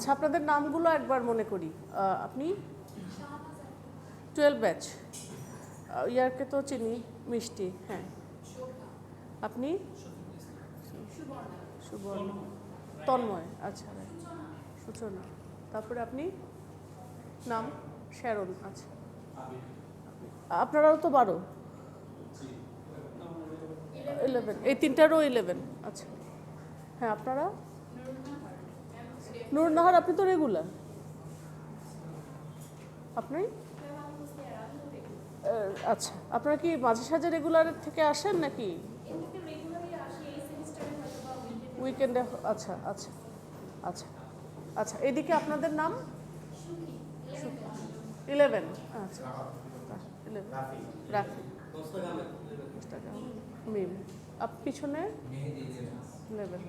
আচ্ছা আপনাদের নামগুলো একবার মনে করি। আপনি 12 ব্যাচ, ইয়ারকে তো চিনি, মিষ্টি, হ্যাঁ। আপনি সুবর্ণ, তন্ময়, আচ্ছা সূচনা। তারপরে আপনি নাম শ্যারন, আচ্ছা। আপনারাও তো 12, 11, এই তিনটারও 11, আচ্ছা। হ্যাঁ আপনারা? নুরুন্নাহার, আপনি তো রেগুলার। আপনি? আচ্ছা, আপনারা কি মাঝে সাঝে রেগুলারের থেকে আসেন নাকি উইকেন্ডে? আচ্ছা আচ্ছা আচ্ছা আচ্ছা। এদিকে আপনাদের নাম? 11, আচ্ছা 11, রাফি, মিম। পিছনে 11,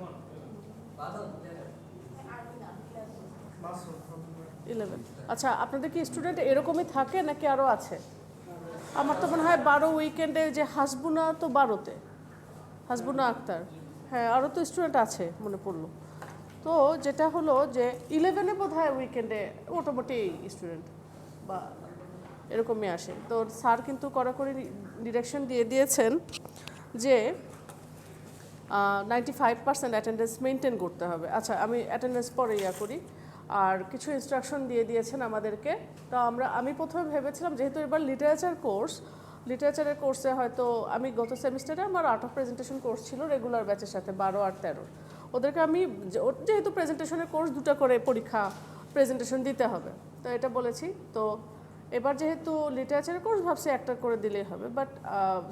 11। আচ্ছা আপনাদের কি স্টুডেন্ট এরকমই থাকে নাকি আরও আছে? আমার তো মনে হয় 12 উইকেন্ডে যে হাসবুনা, তো 12তে হাসবুনা আক্তার, হ্যাঁ আরও তো স্টুডেন্ট আছে মনে পড়লো। তো যেটা হলো যে 11-এ বোধ হয় উইকেন্ডে মোটামুটি স্টুডেন্ট বা এরকমই আসে। তো স্যার কিন্তু কড়াকড়ি ডিরেকশন দিয়ে দিয়েছেন যে 95% অ্যাটেন্ডেন্স মেনটেন করতে হবে। আচ্ছা আমি অ্যাটেন্ডেন্স পরে করি। আর কিছু ইনস্ট্রাকশন দিয়ে দিয়েছেন আমাদেরকে। তো আমি প্রথমে ভেবেছিলাম যেহেতু এবার লিটারেচারের কোর্সে হয়তো আমি গত সেমিস্টারে আমার আর্ট অফ প্রেজেন্টেশন কোর্স ছিল রেগুলার ব্যাচের সাথে 12 আর 13, ওদেরকে আমি যেহেতু প্রেজেন্টেশনের কোর্স 2টা করে পরীক্ষা প্রেজেন্টেশন দিতে হবে, তো এটা বলেছি। তো এবার যেহেতু লিটারেচারের কোর্স ভাবছি একটা করে দিলেই হবে, বাট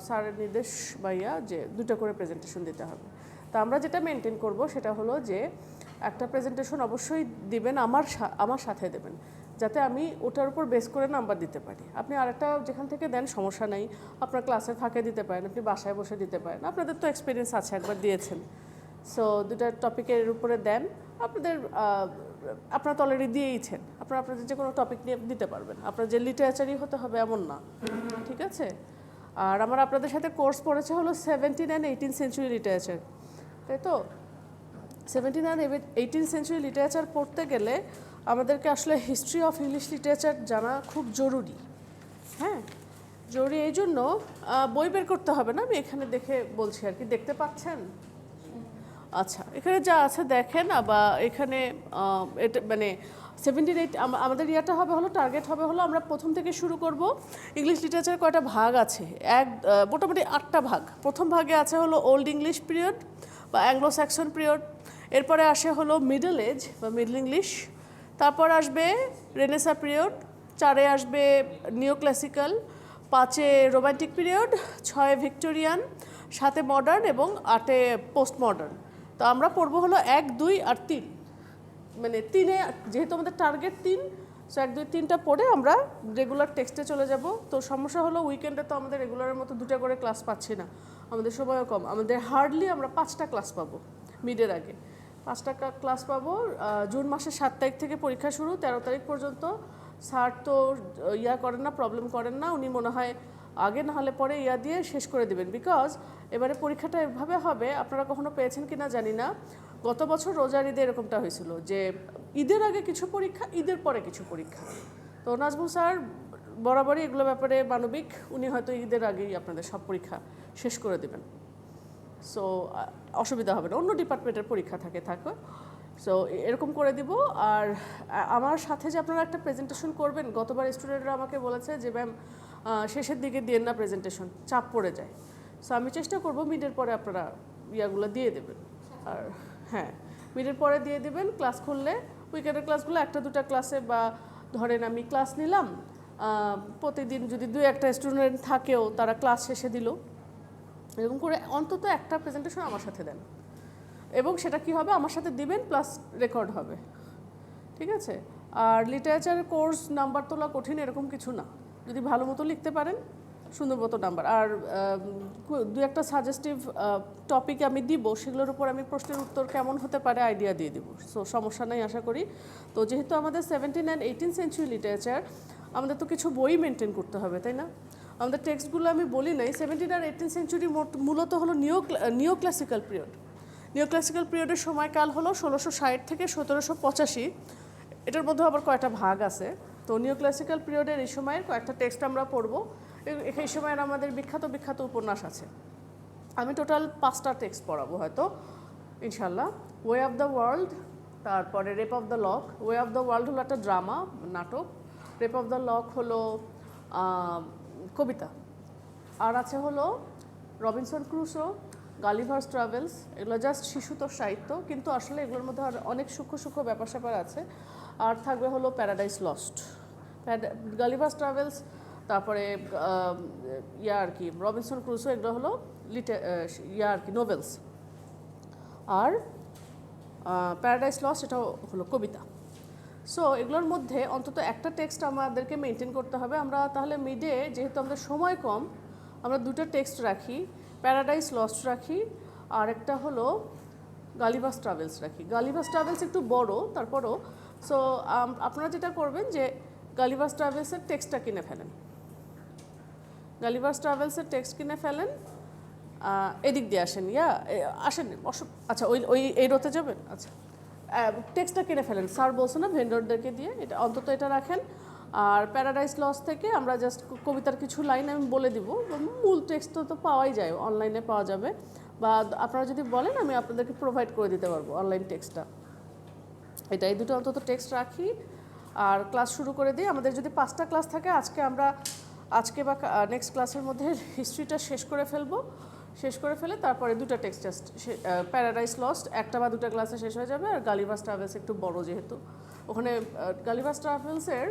স্যারের নির্দেশ বাইয়া যে 2টা করে প্রেজেন্টেশন দিতে হবে। তো আমরা যেটা মেনটেন করব সেটা হলো যে একটা প্রেজেন্টেশন অবশ্যই দিবেন, আমার সাথে দেবেন, যাতে আমি ওটার উপর বেস করে নাম্বার দিতে পারি। আপনি আরেকটা যেখান থেকে দেন সমস্যা নাই, আপনার ক্লাসের ফাঁকে দিতে পারেন, আপনি বাসায় বসে দিতে পারেন, আপনাদের তো এক্সপিরিয়েন্স আছে, একবার দিয়েছেন। সো 2টা টপিকের উপরে দেন, আপনারা তো অলরেডি দিয়েইছেন, আপনাদের যে কোনো টপিক নিয়ে দিতে পারবেন। আপনার যে লিটারেচারই হতে হবে এমন না, ঠিক আছে? আর আমার আপনাদের সাথে কোর্স পড়েছে হলো 17 অ্যান্ড 18 সেঞ্চুরি লিটারেচার, তাই তো? 17 অ্যান্ড 18 সেঞ্চুরি লিটারেচার পড়তে গেলে আমাদেরকে আসলে হিস্ট্রি অফ ইংলিশ লিটারেচার জানা খুব জরুরি। হ্যাঁ জরুরি, এই জন্য বই বের করতে হবে না, আমি এখানে দেখে বলছি আর কি। দেখতে পাচ্ছেন? আচ্ছা এখানে যা আছে দেখেন। বা এখানে এটা মানে 78 আমাদের ইয়াটা হবে হলো, টার্গেট হবে হলো আমরা প্রথম থেকে শুরু করব। ইংলিশ লিটারেচার কয়টা ভাগ আছে? মোটামুটি 8টা ভাগ। প্রথম ভাগে আছে হলো ওল্ড ইংলিশ পিরিয়ড বা অ্যাংলো স্যাক্সন পিরিয়ড, এরপরে আসে হলো মিডল এজ বা মিডল ইংলিশ, তারপর আসবে রেনেসা পিরিয়ড, 4-এ আসবে নিও ক্লাসিক্যাল, 5-এ রোমান্টিক পিরিয়ড, 6-এ ভিক্টোরিয়ান, 7-এ মডার্ন এবং 8-এ পোস্ট মডার্ন। তো আমরা পড়বো হলো 1, 2 আর 3, মানে 3-এ যেহেতু আমাদের টার্গেট 3, সো 1, 2, 3টা পড়ে আমরা রেগুলার টেক্সটে চলে যাব। তো সমস্যা হলো উইকেন্ডে তো আমাদের রেগুলারের মতো 2টা করে ক্লাস পাচ্ছি না, আমাদের সময়ও কম, আমাদের হার্ডলি আমরা 5টা ক্লাস পাবো মিডের আগে, 5টা ক্লাস পাবো। জুন মাসের 7 তারিখ থেকে পরীক্ষা শুরু, 13 তারিখ পর্যন্ত। স্যার তো করেন না, প্রবলেম করেন না, উনি মনে হয় আগে না হলে পরে দিয়ে শেষ করে দেবেন। বিকজ এবারে পরীক্ষাটা এভাবে হবে, আপনারা কখনো পেয়েছেন কি না জানি না, গত বছর রোজার ঈদে এরকমটা হয়েছিল যে ঈদের আগে কিছু পরীক্ষা, ঈদের পরে কিছু পরীক্ষা। তো নাজমুল স্যার বরাবরই এগুলো ব্যাপারে মানবিক, উনি হয়তো ঈদের আগেই আপনাদের সব পরীক্ষা শেষ করে দেবেন। সো অসুবিধা হবে না, অন্য ডিপার্টমেন্টের পরীক্ষা থাকে। সো এরকম করে দিব। আর আমার সাথে যে আপনারা একটা প্রেজেন্টেশন করবেন, গতবার স্টুডেন্টরা আমাকে বলেছে যে ম্যাম শেষের দিকে দিয়ে না, প্রেজেন্টেশন চাপ পড়ে যায়। সো আমি চেষ্টা করব মিডের পরে আপনারা ইয়াগুলো দিয়ে দেবেন। আর হ্যাঁ মিডের পরে দিয়ে দেবেন, ক্লাস খুললে উইকেন্ডের ক্লাসগুলো 1-2টা ক্লাসে, বা ধরেন আমি ক্লাস নিলাম প্রতিদিন, যদি 2-1টা স্টুডেন্ট থাকেও তারা ক্লাস শেষে দিল, এরকম করে অন্তত একটা প্রেজেন্টেশন আমার সাথে দেন, এবং সেটা কি হবে আমার সাথে দিবেন প্লাস রেকর্ড হবে, ঠিক আছে? আর লিটারেচারের কোর্স নাম্বার তোলা কঠিন এরকম কিছু না, যদি ভালো মতো লিখতে পারেন সুন্দর মতো নাম্বার। আর 2-একটা সাজেস্টিভ টপিক আমি দিব, সেগুলোর উপর আমি প্রশ্নের উত্তর কেমন হতে পারে আইডিয়া দিয়ে দিব। সো সমস্যা নাই আশা করি। তো যেহেতু আমাদের 17 অ্যান্ড 18 সেঞ্চুরি লিটারেচার, আমাদের তো কিছু বই মেনটেন করতে হবে, তাই না? আমাদের টেক্সটগুলো আমি বলি নাই, 17 আর 18 সেঞ্চুরি মূলত হলো নিও ক্লাসিক্যাল পিরিয়ড। নিও ক্লাসিক্যাল পিরিয়ডের সময়কাল হলো 1660 থেকে 1785, এটার মধ্যে আবার কয়েকটা ভাগ আছে। তো নিও ক্লাসিক্যাল পিরিয়ডের এই সময়ের কয়েকটা টেক্সট আমরা পড়বো। এই সময়ের আমাদের বিখ্যাত বিখ্যাত উপন্যাস আছে। আমি টোটাল 5টা টেক্সট পড়াবো হয়তো ইনশাল্লাহ। ওয়ে অফ দ্য ওয়ার্ল্ড, তারপরে rape of the lock. Way of the world হলো একটা ড্রামা নাটক, রেপ অফ দ্য লক হলো কবিতা, আর আছে হলো রবিনসন ক্রুসো, গালিভার্স ট্রাভেলস। এগুলো জাস্ট শিশুতোষ সাহিত্য, কিন্তু আসলে এগুলোর মধ্যে আর অনেক সূক্ষ্ম সূক্ষ্ম ব্যাপার স্যাপার আছে। আর থাকবে হলো প্যারাডাইস লস্ট, গালিভার্স ট্রাভেলস, তারপরে আর কি রবিনসন ক্রুসো, এগুলো হলো আর কি নোভেলস। আর প্যারাডাইস লস্ট এটাও হলো কবিতা। সো এগুলোর মধ্যে অন্তত একটা টেক্সট আমাদেরকে মেনটেন করতে হবে। আমরা তাহলে মিডে, যেহেতু আমাদের সময় কম, আমরা 2টা টেক্সট রাখি, প্যারাডাইস লস্ট রাখি, আর একটা হলো গালিভার্স ট্রাভেলস রাখি। গালিভার্স ট্রাভেলস একটু বড়, তারপরও সো আপনারা যেটা করবেন যে গালিভার্স ট্রাভেলসের টেক্সটটা কিনে ফেলেন, গালিভার্স ট্রাভেলসের টেক্সট কিনে ফেলেন। এদিক দিয়ে আসেন, আসেন, আচ্ছা ওই এই রোতে যাবেন, আচ্ছা টেক্সটটা কিনে ফেলেন, স্যার বলছে না ভেন্ডরদেরকে দিয়ে, এটা অন্তত এটা রাখেন। আর প্যারাডাইস লস্ট থেকে আমরা জাস্ট কবিতার কিছু লাইন আমি বলে দিব, মূল টেক্সট তো পাওয়াই যায়, অনলাইনে পাওয়া যাবে, বা আপনারা যদি বলেন আমি আপনাদেরকে প্রোভাইড করে দিতে পারবো অনলাইন টেক্সটটা। এই দুটো অন্তত টেক্সট রাখি আর ক্লাস শুরু করে দিই। আমাদের যদি 5টা ক্লাস থাকে, আজকে বা নেক্সট ক্লাসের মধ্যে হিস্ট্রিটা শেষ করে ফেলবো। শেষ করে ফেলে তারপরে 2টা টেক্সট জাস্ট, প্যারাডাইস লস্ট 1টা বা 2টা ক্লাসে শেষ হয়ে যাবে। আর গালিভার্স ট্রাভেলস একটু বড়, যেহেতু ওখানে গালিভার্স ট্রাভেলসের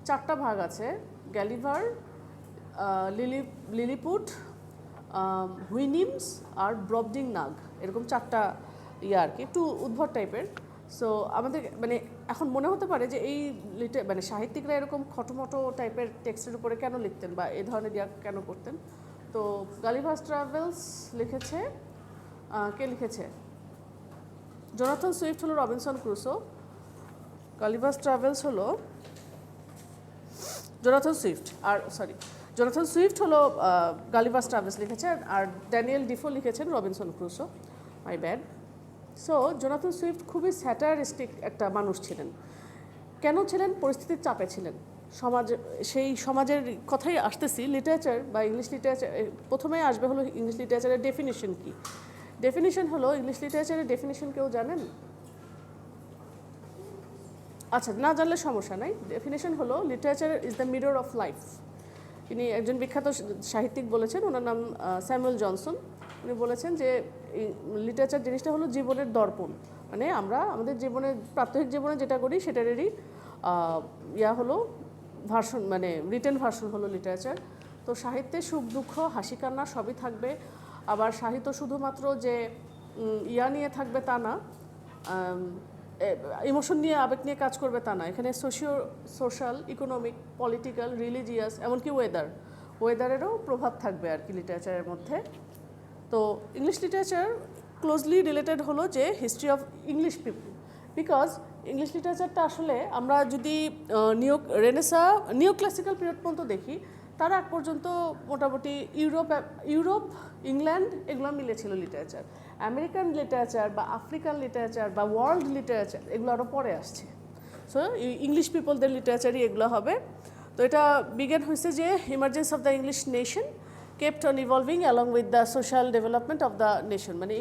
4টা ভাগ আছে, গ্যালিভার, লিলিপুট, হুইনিমস আর ব্রবডিং নাগ, এরকম 4টা আর কি, একটু উদ্ভট টাইপের। সো আমাদের মানে এখন মনে হতে পারে যে এই মানে সাহিত্যিকরা এরকম খটোমটো টাইপের টেক্সটের উপরে কেন লিখতেন বা এই ধরনের কেন করতেন। তো গালিভার্স ট্রাভেলস লিখেছে, কে লিখেছে? জোনাথন সুইফট হলো রবিনসন ক্রুসো, গালিভার্স ট্রাভেলস হলো জোনাথন সুইফট হলো গালিভার্স ট্রাভেলস লিখেছে, আর ড্যানিয়েল ডিফো লিখেছেন Robinson Crusoe, my bad. So Jonathan Swift খুবই স্যাটারিস্টিক একটা মানুষ ছিলেন। কেন ছিলেন? পরিস্থিতির চাপে ছিলেন। সেই সমাজের কথাই আসতেছি। লিটারেচার বা ইংলিশ লিটারেচার, প্রথমেই আসবে হলো ইংলিশ লিটারেচারের ডেফিনিশন কি। ডেফিনিশন হলো, ইংলিশ লিটারেচারের ডেফিনিশন কেউ জানেন? আচ্ছা, না জানলে সমস্যা নাই। ডেফিনিশন হলো, literature is the mirror of life. ইনি একজন বিখ্যাত সাহিত্যিক বলেছেন, ওনার নাম স্যামুয়েল জনসন। উনি বলেছেন যে লিটারেচার জিনিসটা হলো জীবনের দর্পণ, মানে আমরা আমাদের জীবনে, প্রাত্যহিক জীবনে যেটা করি সেটারই হলো ভার্সন, মানে রিটেন ভার্সন হলো লিটারেচার। তো সাহিত্যে সুখ দুঃখ হাসি কান্না সবই থাকবে। আবার সাহিত্য শুধুমাত্র যে নিয়ে থাকবে তা না, ইমোশন নিয়ে, আবেগ নিয়ে কাজ করবে তা না। এখানে সোশ্যাল, ইকোনমিক, পলিটিক্যাল, রিলিজিয়াস, এমনকি ওয়েদারেরও প্রভাব থাকবে আর কি লিটারেচারের মধ্যে। তো ইংলিশ লিটারেচার ক্লোজলি রিলেটেড হলো যে history of English people, because English লিটারেচারটা আসলে আমরা যদি নিও ক্লাসিক্যাল পিরিয়ড পর্যন্ত দেখি, তার আগ পর্যন্ত মোটামুটি ইউরোপ, ইংল্যান্ড এগুলো মিলেছিল লিটারেচার। আমেরিকান লিটারেচার বা আফ্রিকান লিটারেচার বা ওয়ার্ল্ড লিটারেচার এগুলো আরও পরে আসছে। সো ইংলিশ পিপলদের লিটারেচারই এগুলো হবে। তো এটা বিজ্ঞান হয়েছে যে emergence of the English nation kept on evolving along with the social development of the nation, মানে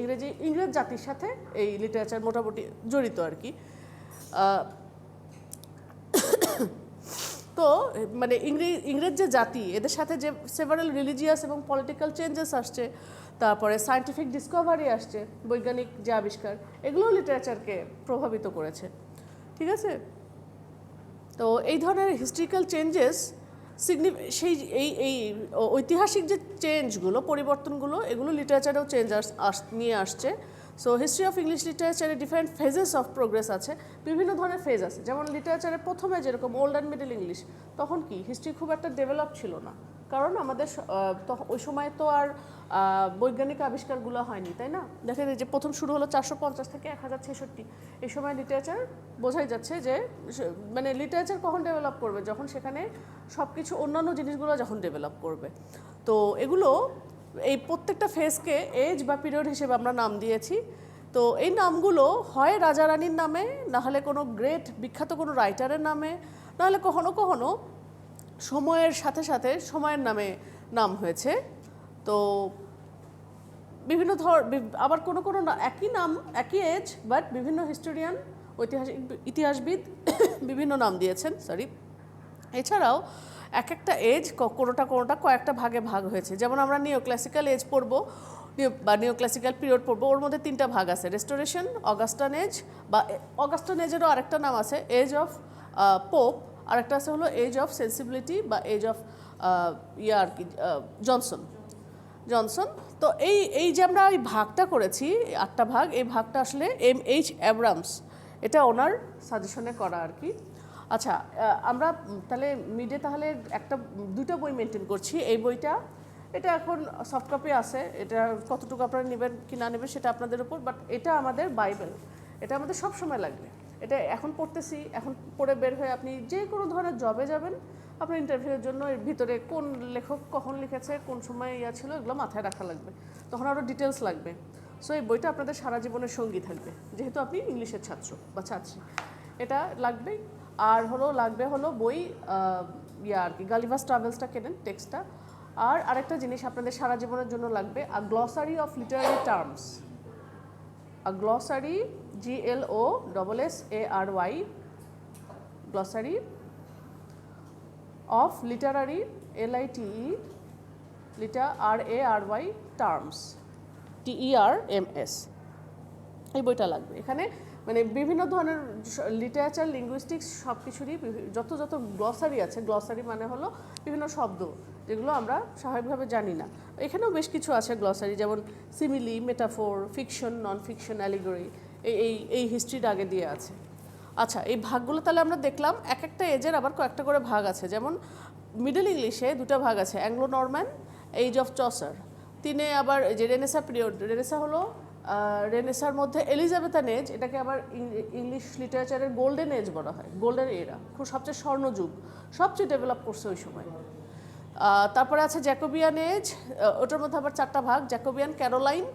ইংরেজ জাতির সাথে এই লিটারেচার মোটামুটি জড়িত আর কি। তো মানে ইংরেজ যে জাতি, এদের সাথে যে সেভারাল রিলিজিয়াস এবং পলিটিক্যাল চেঞ্জেস আসছে, তারপরে সায়েন্টিফিক ডিসকভারি আসছে, বৈজ্ঞানিক যে আবিষ্কার, এগুলোও লিটারেচারকে প্রভাবিত করেছে। ঠিক আছে? তো এই ধরনের হিস্ট্রিক্যাল চেঞ্জেস সেই এই ঐতিহাসিক যে চেঞ্জগুলো, পরিবর্তনগুলো, এগুলো লিটারেচারেও চেঞ্জ নিয়ে আসছে। সো হিস্ট্রি অফ ইংলিশ লিটারেচারে ডিফারেন্ট ফেজেস অফ প্রোগ্রেস আছে, বিভিন্ন ধরনের ফেজ আছে। যেমন লিটারেচারের প্রথমে যেরকম ওল্ড অ্যান্ড মিডল ইংলিশ, তখন কি হিস্ট্রি খুব একটা ডেভেলপ ছিল না, কারণ আমাদের ওই সময় তো আর বৈজ্ঞানিক আবিষ্কারগুলো হয়নি, তাই না? দেখা যায় যে প্রথম শুরু হলো 450 থেকে 1066, এই সময় লিটারেচার বোঝাই যাচ্ছে যে মানে লিটারেচার কখন ডেভেলপ করবে, যখন সেখানে সব কিছু অন্যান্য জিনিসগুলো যখন ডেভেলপ করবে। তো এগুলো এই প্রত্যেকটা ফেজকে এজ বা পিরিয়ড হিসেবে আমরা নাম দিয়েছি। তো এই নামগুলো হয় রাজা রানীর নামে, না হলে কোনো গ্রেট বিখ্যাত কোনো রাইটারের নামে, না হলে কখনো কখনো সময়ের সাথে সাথে সময়ের নামে নাম হয়েছে। তো বিভিন্ন আবার কোনো কোনো একই নাম একই এজ, বাট বিভিন্ন হিস্টোরিয়ান ঐতিহাসিক ইতিহাসবিদ বিভিন্ন নাম দিয়েছেন। এছাড়াও এক একটা এজ কোনোটা কয়েকটা ভাগে ভাগ হয়েছে। যেমন আমরা নিও ক্লাসিক্যাল এজ পড়বো বা নিও ক্লাসিক্যাল পিরিয়ড পড়বো, ওর মধ্যে 3টা ভাগ আছে, রেস্টোরেশন, অগাস্টান এজ, বা অগাস্টান এজেরও আরেকটা নাম আছে এজ অফ পোপ, আরেকটা আছে হলো এজ অফ সেন্সিবিলিটি বা এজ অফ আর কি জনসন। তো এই যে আমরা এই ভাগটা করেছি 8টা ভাগ, এই ভাগটা আসলে M.H. অ্যাব্রামস, এটা ওনার সাজেশনে করা আর কি। আচ্ছা, আমরা তাহলে মিডে তাহলে 2টা বই মেনটেন করছি। এই বইটা এটা এখন সফট কপি আছে, এটা কতটুকু আপনারা নেবেন কি না নেবেন সেটা আপনাদের উপর, বাট এটা আমাদের বাইবেল, এটা আমাদের সব সময় লাগবে। এটা এখন পড়তেছি, এখন পড়ে বের হয়ে আপনি যে কোনো ধরনের জবে যাবেন, আপনার ইন্টারভিউয়ের জন্য এর ভিতরে কোন লেখক কখন লিখেছে, কোন সময় ছিল, এগুলো মাথায় রাখা লাগবে, তখন আরও ডিটেলস লাগবে। সো এই বইটা আপনাদের সারা জীবনের সঙ্গী থাকবে, যেহেতু আপনি ইংলিশের ছাত্র বা ছাত্রী, এটা লাগবেই। আর লাগবে বই আর কি গালিভার্স ট্রাভেলসটা কেনেন, টেক্সটটা। আর আরেকটা জিনিস আপনাদের সারা জীবনের জন্য লাগবে, a glossary of literary terms, a glossary, GLOSSARY, glossary of literary LITERARY terms, TERMS, এই বইটা লাগবে। এখানে মানে বিভিন্ন ধরনের লিটারেচার, লিঙ্গুইস্টিক্স সব কিছুরই যত গ্লসারি আছে, গ্লসারি মানে হলো বিভিন্ন শব্দ যেগুলো আমরা স্বাভাবিকভাবে জানি না, এখানেও বেশ কিছু আছে গ্লসারি, যেমন simile, metaphor, fiction, non fiction, allegory, এই হিস্ট্রির আগে দিয়ে আছে। আচ্ছা, এই ভাগগুলো তাহলে আমরা দেখলাম। এক একটা এজের আবার কয়েকটা করে ভাগ আছে, যেমন মিডল ইংলিশে 2টা ভাগ আছে, Anglo Norman, age of Chaucer. 3 আবার যে রেনেসা পিরিয়ড, রেনেসা হলো রেনেসার মধ্যে এলিজাবেথান এজ, এটাকে আবার ইংলিশ লিটারেচারের গোল্ডেন এজ বলা হয়, গোল্ডেন এরা, খুব সবচেয়ে স্বর্ণযুগ, সবচেয়ে ডেভেলপ করছে ওই সময়। তারপরে আছে জ্যাকোবিয়ান এজ, ওটার মধ্যে আবার 4টা ভাগ, জ্যাকোবিয়ান, ক্যারোলাইন,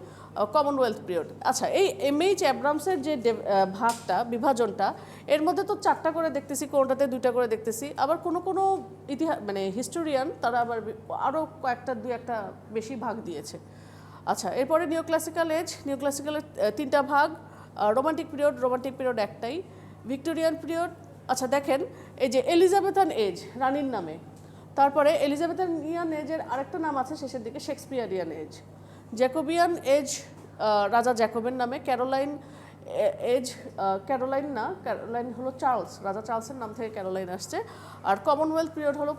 কমনওয়েলথ পিরিয়ড। আচ্ছা, এই M.H. অ্যাব্রামসের যে ভাগটা, বিভাজনটা, এর মধ্যে তো 4টা করে দেখতেছি, কোনোটাতে 2টা করে দেখতেছি, আবার কোনো মানে হিস্টোরিয়ান তারা আবার আরও কয়েকটা 2-1টা বেশি ভাগ দিয়েছে। আচ্ছা, এরপরে নিও ক্লাসিক্যাল এজ, নিও ক্লাসিক্যালের 3টা ভাগ, রোমান্টিক পিরিয়ড একটাই, ভিক্টোরিয়ান পিরিয়ড। আচ্ছা দেখেন, এই যে এলিজাবেথান এজ রানীর নামে, তারপরে এলিজাবেথানিয়ান এজের আরেকটা নাম আছে শেষের দিকে, শেক্সপিয়ারিয়ান এজ, জ্যাকোবিয়ান এজ রাজা জ্যাকবের নামে, ক্যারোলাইন এজ, ক্যারোলাইন হলো চার্লস, রাজা চার্লসের নাম থেকে ক্যারোলাইন আসছে। আর কমনওয়েলথ পিরিয়ড হলো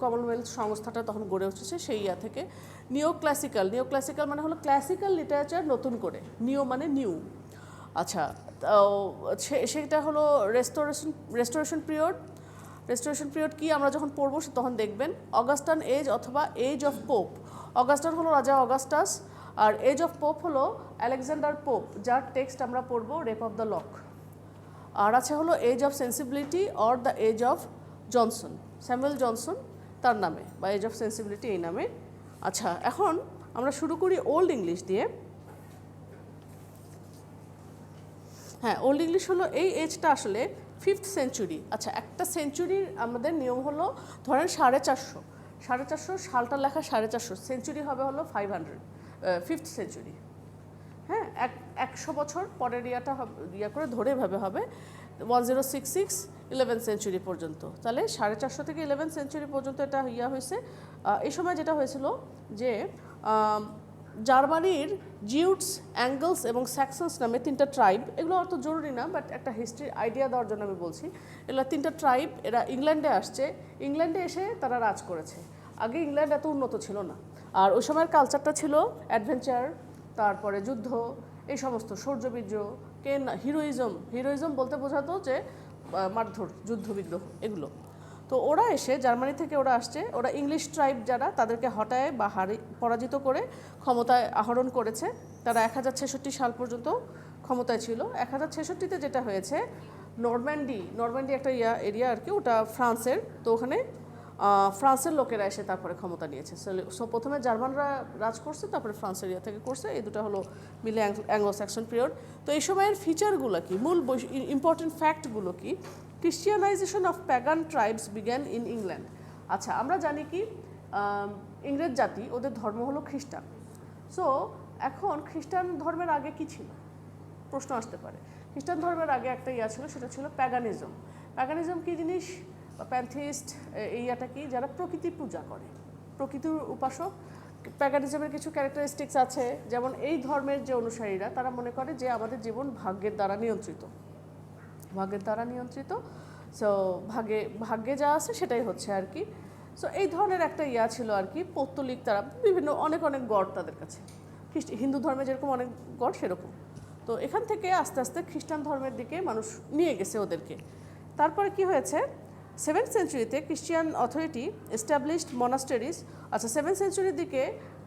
কমনওয়েলথ সংস্থাটা তখন গড়ে উঠেছে সেই থেকে। নিও ক্লাসিক্যাল মানে হলো ক্লাসিক্যাল লিটারেচার নতুন করে, নিও মানে নিউ। আচ্ছা, সেটা হলো রেস্টোরেশন পিরিয়ড কি আমরা যখন পড়বো তখন দেখবেন। অগাস্টান এজ অথবা এজ অফ পোপ, অগাস্টান হলো রাজা অগাস্টাস, আর এজ অফ পোপ হলো আলেকজান্ডার পোপ, যার টেক্সট আমরা পড়বো রেপ অফ দ্য লক। আর আছে হলো age of sensibility or the age of Johnson, Samuel Johnson তার নামে, বা এজ অফ সেন্সিবিলিটি এই নামে। আচ্ছা, এখন আমরা শুরু করি ওল্ড ইংলিশ দিয়ে। হ্যাঁ, ওল্ড ইংলিশ হলো এই এজটা আসলে 5th সেঞ্চুরি। আচ্ছা, একটা সেঞ্চুরির আমাদের নিয়ম হলো ধরেন 450 সালটা লেখা 450, সেঞ্চুরি হবে হলো 500 সেঞ্চুরি। হ্যাঁ, 100 বছর পরের করে ধরে হবে 1066 11th সেঞ্চুরি পর্যন্ত। তাহলে 450 থেকে 11th সেঞ্চুরি পর্যন্ত এটা হয়েছে। এই সময় যেটা হয়েছিল যে জার্মানির জিউটস, অ্যাঙ্গলস এবং স্যাক্সনস নামে 3টা ট্রাইব, এগুলো অত জরুরি না, বাট একটা হিস্ট্রির আইডিয়া দেওয়ার জন্য আমি বলছি। এগুলো 3টা ট্রাইব, এরা ইংল্যান্ডে আসছে, ইংল্যান্ডে এসে তারা রাজ করেছে। আগে ইংল্যান্ড এত উন্নত ছিল না, আর ওই সময়ের কালচারটা ছিল অ্যাডভেঞ্চার, তারপরে যুদ্ধ, এই সমস্ত শৌর্যবীর্য, হিরোইজম বলতে বোঝাতো যে মারধর, যুদ্ধ বিগ্রহ, এগুলো। তো ওরা এসে জার্মানি থেকে ওরা আসছে, ওরা ইংলিশ ট্রাইব যারা, তাদেরকে হটায় বা পরাজিত করে ক্ষমতায় আহরণ করেছে। তারা 1066 সাল পর্যন্ত ক্ষমতায় ছিল। 1066-তে যেটা হয়েছে, নরম্যান্ডি একটা এরিয়া আর কি, ওটা ফ্রান্সের। তো ওখানে ফ্রান্সের লোকেরা এসে তারপরে ক্ষমতা নিয়েছে। সো প্রথমে জার্মানরা রাজ করছে, তারপরে ফ্রান্সের ইয়া থেকে করছে, এই দুটো হলো মিলে অ্যাংলো স্যাক্সন পিরিয়ড। তো এই সময়ের ফিচারগুলো কি, মূল ইম্পর্টেন্ট ফ্যাক্টগুলো কি? Christianization of pagan tribes began in England. আচ্ছা, আমরা জানি কি ইংরেজ জাতি, ওদের ধর্ম হলো খ্রিস্টান। সো এখন খ্রিস্টান ধর্মের আগে কি ছিল প্রশ্ন আসতে পারে। খ্রিস্টান ধর্মের আগে একটা ইয়া ছিল, সেটা ছিল প্যাগানিজম। প্যাগানিজম কি জিনিস বা প্যান্থিস্ট, এই ইয়াটা কি? যারা প্রকৃতি পূজা করে, প্রকৃতির উপাসক। প্যাগানিজমের কিছু ক্যারেক্টারিস্টিক্স আছে, যেমন এই ধর্মের যে অনুসারীরা তারা মনে করে যে আমাদের জীবন ভাগ্যের দ্বারা নিয়ন্ত্রিত, ভাগ্যের দ্বারা নিয়ন্ত্রিত। সো ভাগ্যে যা আছে সেটাই হচ্ছে আর কি। সো এই ধরনের একটা ইয়া ছিল আর কি, পৌত্তলিক, তারা বিভিন্ন অনেক গড তাদের কাছে। হিন্দু ধর্মে যেরকম অনেক গড সেরকম। তো এখান থেকে আস্তে আস্তে খ্রিস্টান ধর্মের দিকে মানুষ নিয়ে গেছে ওদেরকে। তারপরে কি হয়েছে, 7th সেঞ্চুরিতে ক্রিশ্চিয়ান অথরিটি এস্টাবলিশড মনাস্টারিজ। আচ্ছা, 7th সেঞ্চুরির দিকে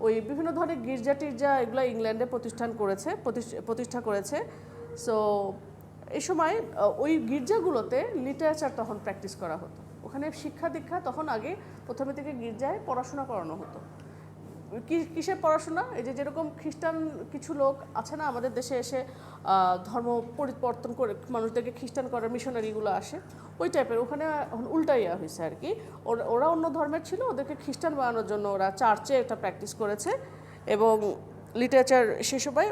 ওই বিভিন্ন ধরনের গির্জা টির্জা এগুলো ইংল্যান্ডে প্রতিষ্ঠা করেছে। সো এই সময় ওই গির্জাগুলোতে লিটারেচার তখন প্র্যাকটিস করা হতো। ওখানে শিক্ষা দীক্ষা তখন আগে প্রথমে থেকে গির্জায় পড়াশোনা করানো হতো। কিসের পড়াশোনা? এই যে যেরকম খ্রিস্টান কিছু লোক আছে না আমাদের দেশে এসে ধর্ম পরিবর্তন করে মানুষদেরকে খ্রিস্টান করার মিশনারিগুলো আসে, ওই টাইপের। ওখানে উল্টা ইয়া হয়েছে আর কি। ওরা অন্য ধর্মের ছিল, ওদেরকে খ্রিস্টান বানানোর জন্য ওরা চার্চে একটা প্র্যাকটিস করেছে। এবং লিটারেচার সে সময়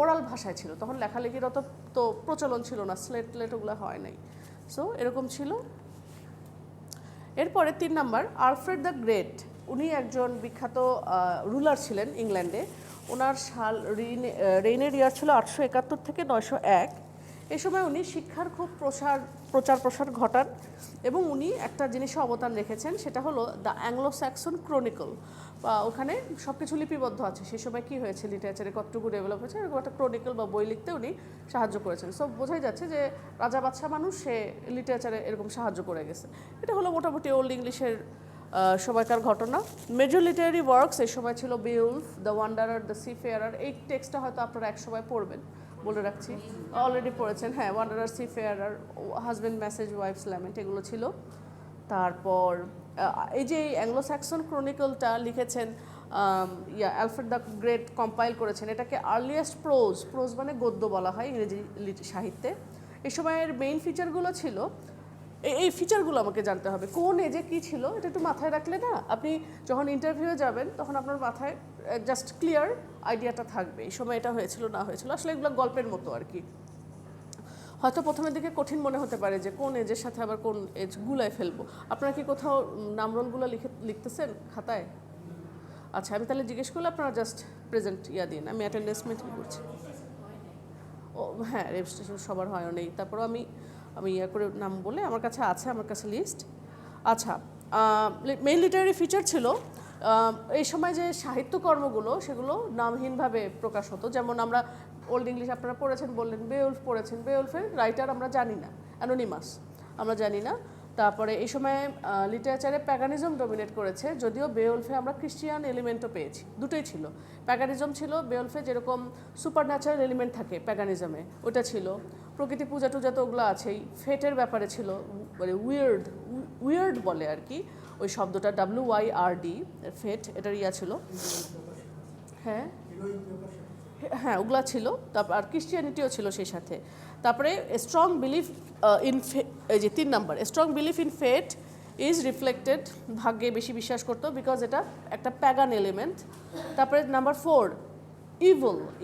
ওরাল ভাষায় ছিল, তখন লেখালেখির অত তো প্রচলন ছিল না, স্লেট ওগুলো হয় নাই। সো এরকম ছিল। এরপরে 3 নাম্বার, আলফ্রেড দ্য গ্রেট। উনি একজন বিখ্যাত রুলার ছিলেন ইংল্যান্ডে। ওনার রেইনের ইয়ার ছিল 871 থেকে 901। এই সময় উনি শিক্ষার খুব প্রচার প্রসার ঘটান এবং উনি একটা জিনিসে অবদান রেখেছেন, সেটা হলো দ্য অ্যাংলো স্যাক্সন ক্রনিকল। বা ওখানে সব কিছু লিপিবদ্ধ আছে, সেই সময় কী হয়েছে, লিটারেচারে কতটুকু ডেভেলপ হয়েছে, এরকম একটা ক্রনিকল বা বই লিখতে উনি সাহায্য করেছেন। সো বোঝাই যাচ্ছে যে রাজা বাদশাহ মানুষ, সে লিটারেচারে এরকম সাহায্য করে গেছে। এটা হলো মোটামুটি ওল্ড ইংলিশের সময়কার ঘটনা। মেজর লিটারারি ওয়ার্কস এই সময় ছিল বেওলফ, দ্য ওয়ান্ডারার, দ্য সিফেয়ারার। এই টেক্সটটা হয়তো আপনারা এক সময় পড়বেন, বলে রাখছি, অলরেডি পড়েছেন। হ্যাঁ, wanderer, seafarer, husband message, wife's lament, এগুলো ছিল। তারপর এই যে অ্যাংলো স্যাক্সন ক্রনিকলটা লিখেছেন অ্যালফ্রেড দ্য গ্রেট, কম্পাইল করেছেন। এটাকে আর্লিয়েস্ট প্রোজ মানে গদ্য বলা হয় ইংরেজি সাহিত্যে। এই সময়ের মেইন ফিচারগুলো ছিল, এই ফিচারগুলো আমাকে জানতে হবে, কোন এজে কী ছিল, এটা একটু মাথায় রাখলে না আপনি যখন ইন্টারভিউয়ে যাবেন তখন আপনার মাথায় জাস্ট ক্লিয়ার আইডিয়াটা থাকবে, এই সময় এটা হয়েছিল না হয়েছিল। আসলে এগুলো গল্পের মতো আর কি। হয়তো প্রথমের দিকে কঠিন মনে হতে পারে যে কোন এজের সাথে আবার কোন এজ গুলায় ফেলবো। আপনারা কি কোথাও নামরোলগুলো লিখতেছেন খাতায়? আচ্ছা, আমি তাহলে জিজ্ঞেস করলে আপনারা জাস্ট প্রেজেন্ট ইয়া দিন, আমি অ্যাটেন্ডেন্স মেনটেন করছি। ও হ্যাঁ, রেজিস্ট্রেশন সবার হয়ও নেই, তারপরও আমি ইয়া করে নাম বলে আমার কাছে আছে, আমার কাছে লিস্ট। আচ্ছা, মেইন লিটারারি ফিচার ছিল এই সময় যে সাহিত্যকর্মগুলো সেগুলো নামহীনভাবে প্রকাশ হতো। যেমন আমরা ওল্ড ইংলিশ আপনারা পড়েছেন, বললেন বেওলফ পড়েছেন, বেওলফের রাইটার আমরা জানি না, অ্যানোনিমাস আমরা জানি না। তারপরে এই সময় লিটারেচারে প্যাগানিজম ডমিনেট করেছে, যদিও বেওলফে আমরা ক্রিশ্চিয়ান এলিমেন্টও পেয়েছি, দুটোই ছিল। প্যাগানিজম ছিল বেওলফে, যেরকম সুপার ন্যাচারাল এলিমেন্ট থাকে প্যাগানিজমে, ওটা ছিল। প্রকৃতি পূজা টুজা তো ওগুলো আছেই। ফেটের ব্যাপারে ছিল, মানে উইয়ার্ড বলে আর কি ওই শব্দটা, WYRD, ফেট, এটার ইয়া ছিল। হ্যাঁ হ্যাঁ, ওগুলা ছিল। তারপর আর ক্রিশ্চিয়ানিটিও ছিল সেই সাথে। তারপরে স্ট্রং বিলিফ ইন, এই যে 3 number, strong belief in fate is reflected, ভাগ্যে বেশি বিশ্বাস করতো, বিকজ এটা একটা প্যাগান এলিমেন্ট। তারপরে number 4,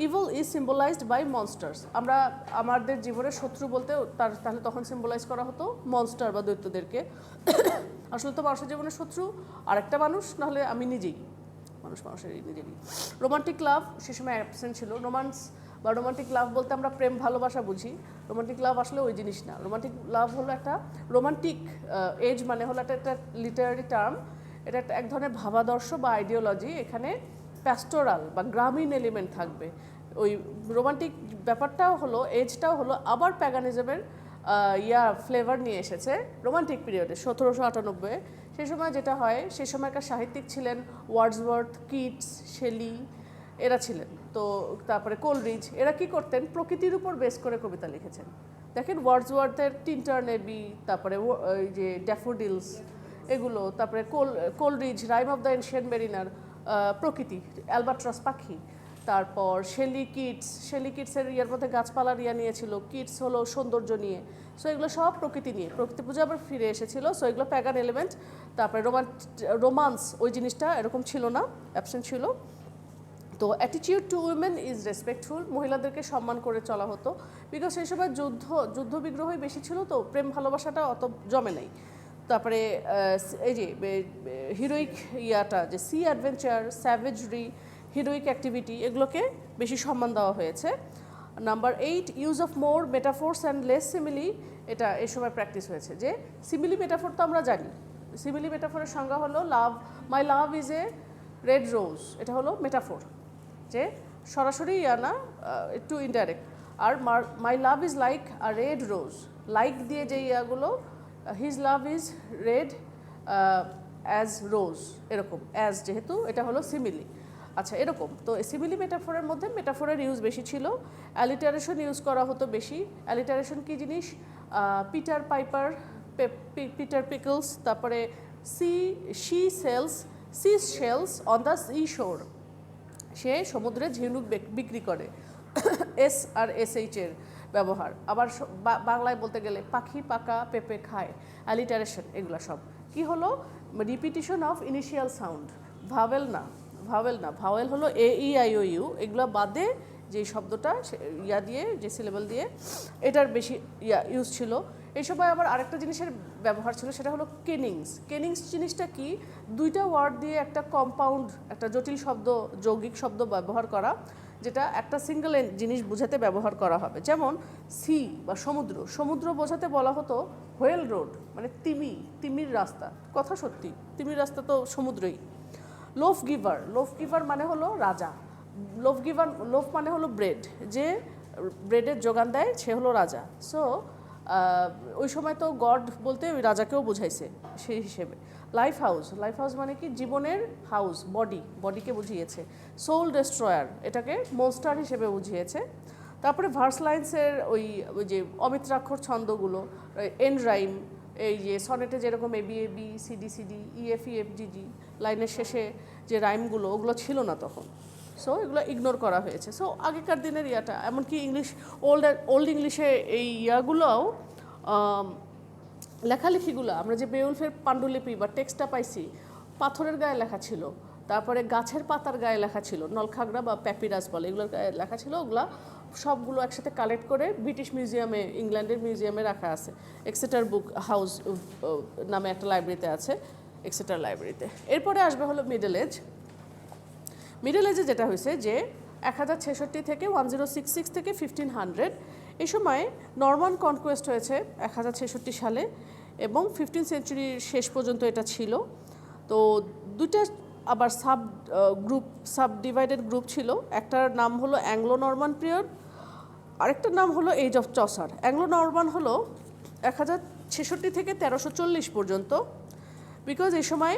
evil is symbolized by monsters. আমরা আমাদের জীবনের শত্রু বলতে তাহলে তখন সিম্বলাইজ করা হতো মনস্টার বা দৈত্যদেরকে। আসলে তো মানুষের জীবনের শত্রু আরেকটা মানুষ, নাহলে আমি নিজেই, মানুষের নিজেরই। রোমান্টিক লাভ সে সময় অ্যাবসেন্ট ছিল। রোমান্স বা রোমান্টিক লাভ বলতে আমরা প্রেম ভালোবাসা বুঝি, রোমান্টিক লাভ আসলে ওই জিনিস না। রোমান্টিক লাভ হলো একটা রোমান্টিক এজ, মানে হলো একটা লিটারারি টার্ম, এটা একটা এক ধরনের ভাবাদর্শ বা আইডিওলজি। এখানে প্যাস্টোরাল বা গ্রামীণ এলিমেন্ট থাকবে। ওই রোমান্টিক ব্যাপারটাও হলো, এজটাও হলো আবার প্যাগানিজমের ফ্লেভার নিয়ে এসেছে রোমান্টিক পিরিয়ডে 1798। সেই সময় যেটা হয়, সেই সময়কার সাহিত্যিক ছিলেন ওয়ার্ডসওয়ার্থ, কিটস, শেলি, এরা ছিলেন। তো তারপরে কোলরিজ, এরা কি করতেন, প্রকৃতির উপর বেস করে কবিতা লিখেছেন। দেখেন ওয়ার্ডসওয়ার্থের টিন্টার নেবি, তারপরে ওই যে ড্যাফোডিলস, এগুলো, তারপরে Coleridge, Rime of the Ancient Mariner, প্রকৃতি, অ্যালবাট্রাস পাখি, তারপর শেলি কিটসের ইয়ার মধ্যে গাছপালার ইয়া নিয়েছিল, কিটস হলো সৌন্দর্য নিয়ে। সো এগুলো সব প্রকৃতি নিয়ে, প্রকৃতি পূজা আবার ফিরে এসেছিল। সো এগুলো প্যাগান এলিমেন্ট। তারপরে রোমান্স ওই জিনিসটা এরকম ছিল না, অ্যাবসেন্ট ছিল। তো attitude two women is respectful, মহিলাদেরকে সম্মান করে চলা হতো, বিকজ সেই সময় যুদ্ধ বিগ্রহই বেশি ছিল, তো প্রেম ভালোবাসাটা অত জমে নাই। তারপরে এই যে হিরোইক ইয়াটা, যে সি অ্যাডভেঞ্চার, স্যাভেজরি, হিরোইক অ্যাক্টিভিটি, এগুলোকে বেশি সম্মান দেওয়া হয়েছে। Number 8, use of more metaphors and less simile, এটা এই সময় প্র্যাকটিস হয়েছে। যে সিমিলি মেটাফোর তো আমরা জানি, সিমিলি মেটাফোরের সংজ্ঞা হলো মাই love is a red rose, এটা হলো মেটাফোর, যে সরাসরি না, একটু ইনডাইরেক্ট। আর my love is like a red rose, like দিয়ে যে ইয়াগুলো, his love is red as rose, এরকম অ্যাজ যেহেতু এটা হলো সিমিলি। আচ্ছা, এরকম তো সিমিলি মেটাফোরের মধ্যে মেটাফোরের ইউজ বেশি ছিল, অ্যালিটারেশন ইউজ করা হতো বেশি। অ্যালিটারেশন কী জিনিস? পিটার পাইপার, পিটার পিকলস, তারপরে sea shells on the sea shore, সে সমুদ্রে ঝিনুক বিক্রি করে, এস আর এর ব্যবহার। আবার বাংলায় বলতে গেলে পাখি পাকা পেঁপে খায়, অ্যালিটারেশন, এগুলো সব কি হলো? Repetition of initial sound, vowel না, ভাওয়েল হলো AEIOU, এগুলো বাদে যে শব্দটা ইয়া দিয়ে, যে সিলেবল দিয়ে, এটার বেশি ইউজ ছিল। এই সময় আবার আরেকটা জিনিসের ব্যবহার ছিল, সেটা হলো কেনিংস জিনিসটা কি? দুইটা ওয়ার্ড দিয়ে একটা কম্পাউন্ড, একটা জটিল শব্দ, যৌগিক শব্দ ব্যবহার করা, যেটা একটা সিঙ্গেল জিনিস বোঝাতে ব্যবহার করা হবে। যেমন সি বা সমুদ্র বোঝাতে বলা হতো হোয়েল রোড, মানে তিমির রাস্তা। কথা সত্যি, তিমির রাস্তা তো সমুদ্রই। লোফ গিভার মানে হলো রাজা। লোফ মানে হলো ব্রেড, যে ব্রেডের যোগান দেয় সে হলো রাজা। সো ওই সময় তো গড বলতে ওই রাজাকেও বুঝাইছে সেই হিসেবে। লাইফ হাউস মানে কি? জীবনের হাউস, বডিকে বুঝিয়েছে। সোল ডেস্ট্রয়ার, এটাকে মনস্টার হিসেবে বুঝিয়েছে। তারপরে ভার্স লাইন্সের ওই যে অমিত্রাক্ষর ছন্দগুলো, এন্ড রাইম, এই যে সনেটে যেরকম ABAB CDCD EFEFGG, লাইনের শেষে যে রাইমগুলো, ওগুলো ছিল না তখন। সো এগুলো ইগনোর করা হয়েছে। সো আগেকার দিনের ইয়াটা, এমনকি ওল্ড ইংলিশে এই ইয়াগুলোও, লেখালেখিগুলো, আমরা যে বেউলফের পাণ্ডুলিপি বা টেক্সটটা পাইছি, পাথরের গায়ে লেখা ছিল, তারপরে গাছের পাতার গায়ে লেখা ছিল, নলখাগড়া বা প্যাপিরাস বলে, এগুলোর গায়ে লেখা ছিল। ওগুলা সবগুলো একসাথে কালেক্ট করে ব্রিটিশ মিউজিয়ামে, ইংল্যান্ডের মিউজিয়ামে রাখা আছে। এক্সেটার বুক হাউস নামে একটা লাইব্রেরিতে আছে, এক্সেটার লাইব্রেরিতে। এরপরে আসবে হলো মিডল এজে যেটা হয়েছে যে 1066 থেকে 1066 থেকে 1500, এই সময় নরমান কনকোয়েস্ট হয়েছে 1066 সালে, এবং 15th সেঞ্চুরির শেষ পর্যন্ত এটা ছিল। তো দুইটা আবার সাব ডিভাইডেড গ্রুপ ছিল। একটার নাম হলো অ্যাংলো নরমান পিরিয়ড, আরেকটার নাম হলো age of Chaucer. Anglo Norman হলো 1066 থেকে 1340 পর্যন্ত, বিকজ এই সময়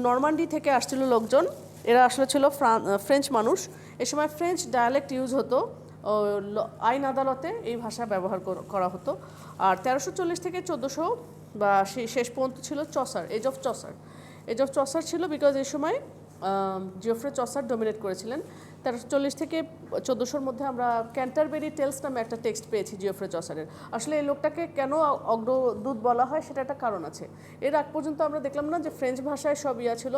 নরমান্ডি থেকে আসছিল লোকজন, এরা আসলে ছিল ফ্রেঞ্চ মানুষ। এ সময় ফ্রেঞ্চ ডায়ালেক্ট ইউজ হতো, আইন আদালতে এই ভাষা ব্যবহার করা হতো। আর 1340 থেকে 1400 বা শেষ পর্যন্ত ছিল এজ অফ চসার ছিল, বিকজ এই সময় জিওফ্রে চসার ডমিনেট করেছিলেন। 1340 থেকে 1400-র মধ্যে আমরা ক্যান্টারবেরি টেলস নামে একটা টেক্সট পেয়েছি জিওফ্রে চসারের। আসলে এই লোকটাকে কেন অগ্রদূত বলা হয় সেটা একটা কারণ আছে। এর আগ পর্যন্ত আমরা দেখলাম না যে ফ্রেঞ্চ ভাষায় সব ইয়া ছিল,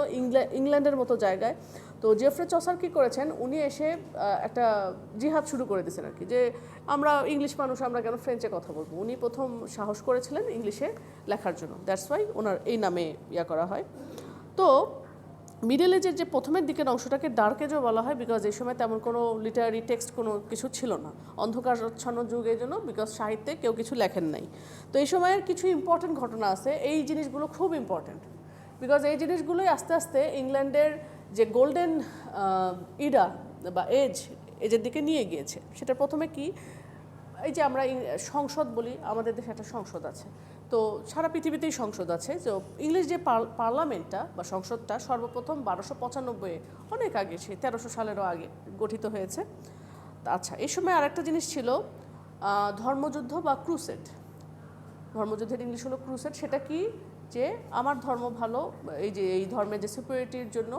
ইংল্যান্ডের মতো জায়গায়। তো জিওফ্রে চসার কী করেছেন, উনি এসে একটা জিহাদ শুরু করে দিয়েছেন আর কি, যে আমরা ইংলিশ মানুষ, আমরা কেন ফ্রেঞ্চে কথা বলবো। উনি প্রথম সাহস করেছিলেন ইংলিশে লেখার জন্য, দ্যাটস ওয়াই ওনার এই নামে ইয়া করা হয়। তো মিডল এজের যে প্রথমের দিকের অংশটাকে ডার্ক এজও বলা হয়, বিকজ এই সময় তেমন কোনো লিটারারি টেক্সট কোনো কিছু ছিল না, অন্ধকারাচ্ছন্ন যুগ, এই জন্য, বিকজ সাহিত্যে কেউ কিছু লেখেন নাই। তো এই সময়ের কিছু ইম্পর্টেন্ট ঘটনা আছে, এই জিনিসগুলো খুব ইম্পর্টেন্ট, বিকজ এই জিনিসগুলোই আস্তে আস্তে ইংল্যান্ডের যে গোল্ডেন ইরা বা এজের দিকে নিয়ে গিয়েছে। সেটা প্রথমে কি, এই যে আমরা সংসদ বলি, আমাদের দেশে একটা সংসদ আছে, তো সারা পৃথিবীতেই সংসদ আছে। তো ইংলিশ যে পার্লামেন্টটা বা সংসদটা সর্বপ্রথম 1295, অনেক আগে, সে 1300 সালেরও আগে গঠিত হয়েছে। আচ্ছা, এই সময় আরেকটা জিনিস ছিল ধর্মযুদ্ধ বা ক্রুসেড। ধর্মযুদ্ধের ইংলিশ হলো ক্রুসেড। সেটা কি, যে আমার ধর্ম ভালো, এই যে এই ধর্মের যে সুপিরিয়রিটির জন্য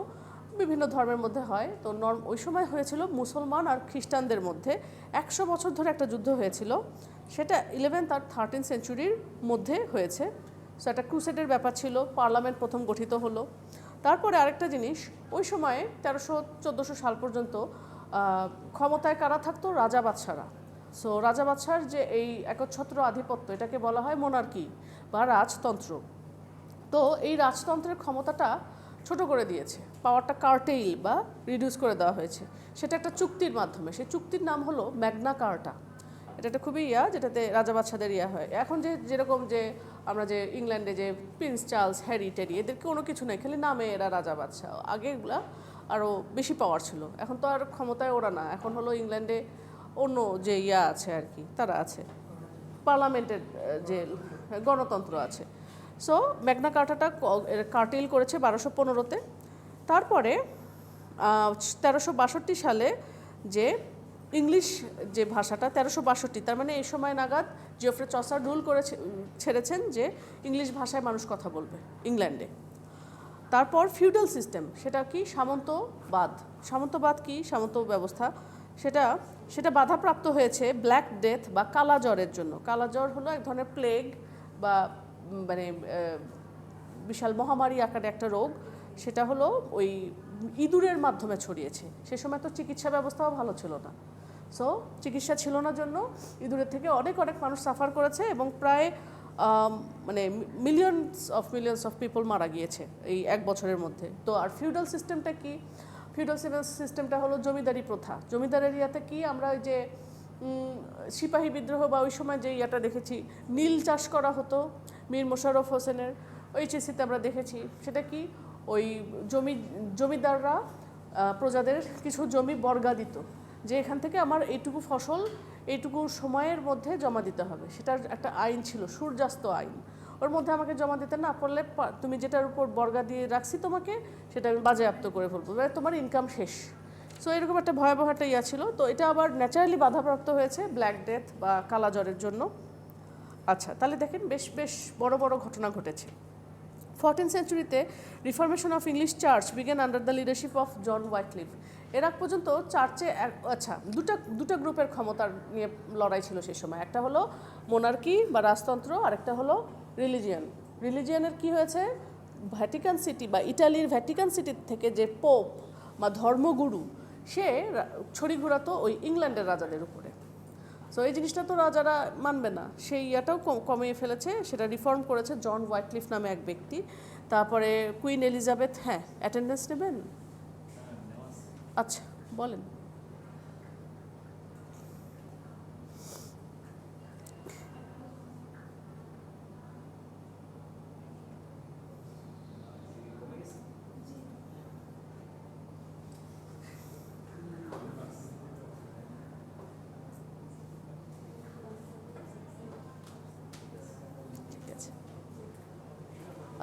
বিভিন্ন ধর্মের মধ্যে হয়। তো ওই সময় হয়েছিল মুসলমান আর খ্রিস্টানদের মধ্যে 100 বছর ধরে একটা যুদ্ধ হয়েছিল, সেটা 11th আর 13th সেঞ্চুরির মধ্যে হয়েছে। সো একটা ক্রুসেডের ব্যাপার ছিল, পার্লামেন্ট প্রথম গঠিত হলো। তারপরে আরেকটা জিনিস, ওই সময়ে 1300-1400 সাল পর্যন্ত ক্ষমতায় কারা থাকতো? রাজা বাদশারা। সো রাজা বাদশার যে এই একচ্ছত্র আধিপত্য, এটাকে বলা হয় মোনার্কি বা রাজতন্ত্র। তো এই রাজতন্ত্রের ক্ষমতাটা ছোট করে দিয়েছে, পাওয়ারটা কার্টেইল বা রিডিউস করে দেওয়া হয়েছে, সেটা একটা চুক্তির মাধ্যমে। সেই চুক্তির নাম হলো ম্যাগনা কার্টা। এটা একটা খুবই যেটাতে রাজা বাদশাদের হয়। এখন যেরকম যে আমরা যে ইংল্যান্ডে যে প্রিন্স চার্লস, হ্যারি, টেরি, এদের কোনো কিছু নেই, খালি নামে এরা রাজা বাদশা। আগে এগুলা আরও বেশি পাওয়ার ছিল, এখন তো আর ক্ষমতায় ওরা না। এখন হলো ইংল্যান্ডে অন্য যে আছে আর কি, তারা আছে, পার্লামেন্টের যে গণতন্ত্র আছে। সো ম্যাগনা কার্টাটা কার্টেল করেছে 1215-তে। তারপরে 1362 সালে যে ইংলিশ যে ভাষাটা, 1362, তার মানে এই সময় নাগাদ জিওফ্রে চসার রুল ছেড়েছেন যে ইংলিশ ভাষায় মানুষ কথা বলবে ইংল্যান্ডে। তারপর ফিউডাল সিস্টেম, সেটা কি? সামন্তবাদ। সামন্তবাদ কি? সামন্ত ব্যবস্থা, সেটা বাধাপ্রাপ্ত হয়েছে ব্ল্যাক ডেথ বা কালা জ্বরের জন্য। কালা জ্বর হলো এক ধরনের প্লেগ বা মানে বিশাল মহামারী আকারে একটা রোগ। সেটা হলো ওই ইঁদুরের মাধ্যমে ছড়িয়েছে। সে সময় তো চিকিৎসা ব্যবস্থাও ভালো ছিল না। সো চিকিৎসা ছিল না জন্য ইঁদুরের থেকে অনেক মানুষ সাফার করেছে এবং প্রায় মানে মিলিয়নস অফ পিপল মারা গিয়েছে এই 1 বছরের মধ্যে। তো আর ফিউডাল সিস্টেমটা কি? ফিউডাল সিস্টেমটা হলো জমিদারি প্রথা। জমিদারের কি আমরা ওই যে সিপাহী বিদ্রোহ বা ওই সময় যে দেখেছি, নীল চাষ করা হতো মীর মোশাররফ হোসেনের OHSC-তে আমরা দেখেছি। সেটা কি? ওই জমিদাররা প্রজাদের কিছু জমি বর্গা দিত, যে এখান থেকে আমার এইটুকু ফসল এইটুকু সময়ের মধ্যে জমা দিতে হবে। সেটার একটা আইন ছিল, সূর্যাস্ত আইন। ওর মধ্যে আমাকে জমা দিতে না পারলে তুমি যেটার উপর বর্গা দিয়ে রাখছি তোমাকে, সেটা আমি বাজেয়াপ্ত করে ফেলবো, মানে তোমার ইনকাম শেষ। সো এরকম একটা ভয়াবহ একটা ছিল। তো এটা আবার ন্যাচারালি বাধাপ্রাপ্ত হয়েছে ব্ল্যাক ডেথ বা কালা জ্বরের জন্য। আচ্ছা, তাহলে দেখেন বেশ বড় ঘটনা ঘটেছে। 14th সেঞ্চুরিতে reformation of English church began under the leadership of John Wycliffe. এর আগ পর্যন্ত চার্চে দুটা গ্রুপের ক্ষমতার নিয়ে লড়াই ছিল সেই সময়। একটা হলো মোনার্কি বা রাজতন্ত্র, আরেকটা হলো রিলিজিয়ানের কি হয়েছে? ভ্যাটিকান সিটি বা ইটালির ভ্যাটিকান সিটি থেকে যে পোপ বা ধর্মগুরু, সে ছড়ি ঘুরাতো ওই ইংল্যান্ডের রাজাদের উপরে। সো এই জিনিসটা তো রাজারা মানবে না, সেই কমিয়ে ফেলেছে। সেটা রিফর্ম করেছে জন ওয়াইক্লিফ নামে এক ব্যক্তি। তারপরে কুইন এলিজাবেথ, অ্যাটেন্ডেন্স নেবেন? আচ্ছা, বলেন।